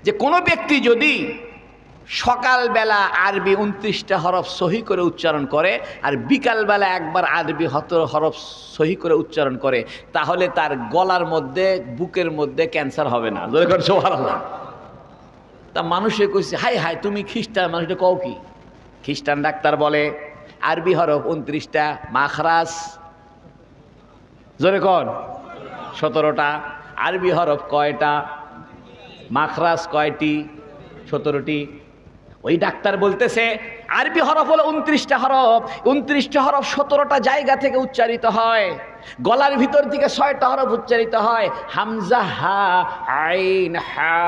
যে কোনো ব্যক্তি যদি সকালবেলা আরবি 29টা হরফ সহি করে উচ্চারণ করে আর বিকালবেলা একবার আরবি হরফ সহি করে উচ্চারণ করে, তাহলে তার গলার মধ্যে বুকের মধ্যে ক্যান্সার হবে না। সুবহানাল্লাহ। তা মানুষে কইছে, হাই হাই তুমি খ্রিস্টান, মানুষটা কও কি? খ্রিস্টান ডাক্তার বলে আরবি হরফ 29টা, মাখরাজ জোরে কন 17টা। আরবি হরফ কয়টা? মাখরাজ কয়টি? 17টি। ওই ডাক্তার বলতেছে আরবি হরফ হলো 29টা হরফ, 29টা হরফ 17টা জায়গা থেকে উচ্চারিত হয়। গলার ভিতর থেকে 6টা হরফ উচ্চারিত হয়, হামজা, হা, আইন, হা,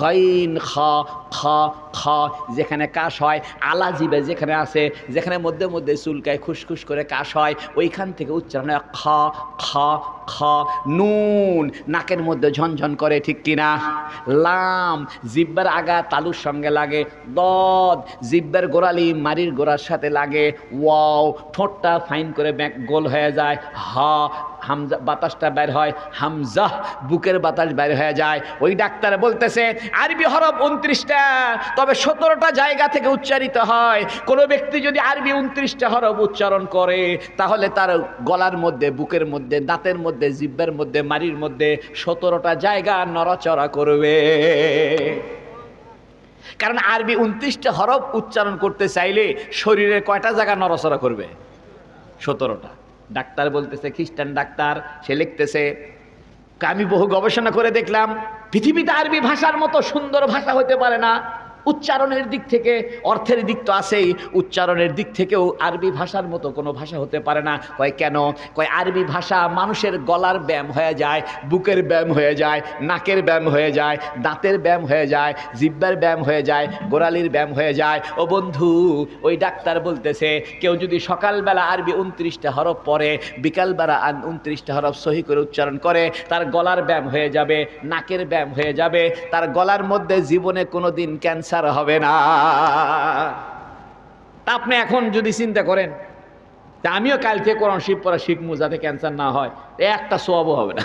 গাইন, খা, খা, খা, যেখানে কাশ হয়, আলা জিবে যেখানে আছে, যেখানে মধ্যে মধ্যে চুলকায় খুশখুশ করে কাশ হয়, ওইখান থেকে উচ্চারণ হয় খা, খা, খা। নুন নাকের মধ্যে ঝনঝন করে, ঠিক কিনা? লাম জিব্বার আগা তালুর সঙ্গে লাগে, দদ জিব্বার গোড়ালি মারির গোড়ার সাথে লাগে, ওয়াও ঠোঁটটা ফাইন করে গোল হয়ে যায়, হা হামজা বাতাসটা বের হয়, হামজা বুকের বাতাস বের হয়ে যায়। ওই ডাক্তার বলতেছে আরবি হরফ 29টা, তবে 17টা জায়গা থেকে উচ্চারিত হয়। কোনো ব্যক্তি যদি আরবি 29টা হরফ উচ্চারণ করে, তাহলে তার গলার মধ্যে, বুকের মধ্যে, দাঁতের মধ্যে, জিহ্বার মধ্যে, মারির মধ্যে 17টা জায়গা নড়াচড়া করবে। কারণ আরবি 29টা হরফ উচ্চারণ করতে চাইলে শরীরের কয়টা জায়গা নড়াচড়া করবে? 17টা। ডাক্তার বলতেছে, খ্রিস্টান ডাক্তার, সে লিখতেছে আমি বহু গবেষণা করে দেখলাম পৃথিবীতে আরবি ভাষার মতো সুন্দর ভাষা হতে পারে না। উচ্চারণের দিক থেকে, অর্থের দিক তো আছেই, উচ্চারণের দিক থেকেও আরবি ভাষার মতো কোনো ভাষা হতে পারে না। কয় কেন? কয় আরবি ভাষা মানুষের গলার ব্যায়াম হয়ে যায়, বুকের ব্যায়াম হয়ে যায়, নাকের ব্যায়াম হয়ে যায়, দাঁতের ব্যায়াম হয়ে যায়, জিহ্বার ব্যায়াম হয়ে যায়, গোড়ালির ব্যায়াম হয়ে যায়। ও বন্ধু, ওই ডাক্তার বলতেছে কেউ যদি সকালবেলা আরবি 29টা হরফ পড়ে, বিকালবেলা 29টা হরফ সহি করে উচ্চারণ করে, তার গলার ব্যায়াম হয়ে যাবে, নাকের ব্যায়াম হয়ে যাবে, তার গলার মধ্যে জীবনে কোনো দিন ক্যান্সার হবে না। তা আপনি এখন যদি চিন্তা করেন তা আমিও কাল থেকে কোরআন শরীফ পড়া শিখবো যাতে ক্যান্সার না হয়, একটা সওয়াবও হবে না,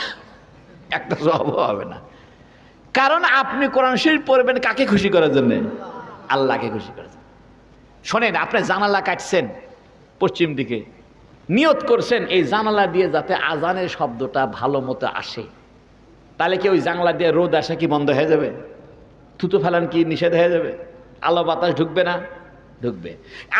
একটা সওয়াবও হবে না। কারণ আপনি কোরআন শরীফ পড়বেন কাকে খুশি করার জন্য? আল্লাহকে খুশি করার জন্য। শোনেন, আপনি জানালা কাটছেন পশ্চিম দিকে, নিয়ত করছেন এই জানালা দিয়ে যাতে আজানের শব্দটা ভালো মতো আসে, তাহলে কি ওই জানলা দিয়ে রোদ আসা কি বন্ধ হয়ে যাবে? থুতু ফেলান কি নিষেধ হয়ে যাবে? আলো বাতাস ঢুকবে না? ঢুকবে।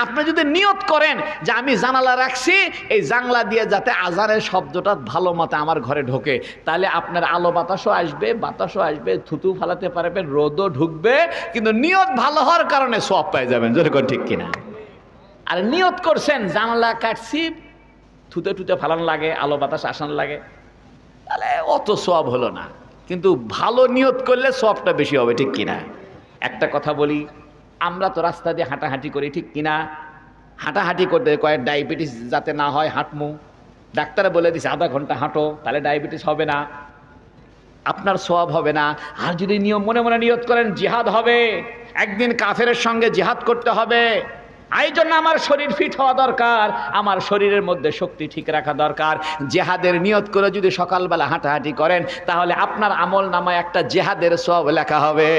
আপনি যদি নিয়ত করেন যে আমি জানালা রাখছি এই জানলা দিয়ে যাতে আজানের শব্দটা ভালো মতো আমার ঘরে ঢোকে, তাহলে আপনার আলো বাতাসও আসবে, থুতু ফেলাতে পারবেন, রোদও ঢুকবে, কিন্তু নিয়ত ভালো হওয়ার কারণে সওয়াব পেয়ে যাবেন। যেরকম ঠিক কিনা? আর নিয়ত করছেন জানালা কাটছি, থুতে টুতে ফেলানো লাগে, আলো বাতাস আসানো লাগে, তাহলে অত সওয়াব হলো না। কিন্তু ভালো নিয়ত করলে সওয়াবটা বেশি হবে, ঠিক কিনা? একটা কথা বলি, আমরা তো রাস্তা দিয়ে হাঁটাহাঁটি করি, ঠিক কিনা? হাঁটাহাঁটি করতে কয়েক ডায়াবেটিস যাতে না হয় হাঁটমু, ডাক্তার বলে দিছে আধা ঘন্টা হাঁটো, তাহলে ডায়াবেটিস হবে না, আপনার সওয়াব হবে না। আর যদি মনে মনে নিয়ত করেন জিহাদ হবে, একদিন কাফেরের সঙ্গে জিহাদ করতে হবে, এই জন্য আমার শরীর ফিট হওয়া দরকার, আমার শরীরের মধ্যে শক্তি ঠিক রাখা দরকার, জেহাদের নিয়ত করে যদি সকালবেলা হাঁটাহাঁটি করেন, তাহলে আপনার আমল নামায় একটা জেহাদের সওয়াব লেখা হবে।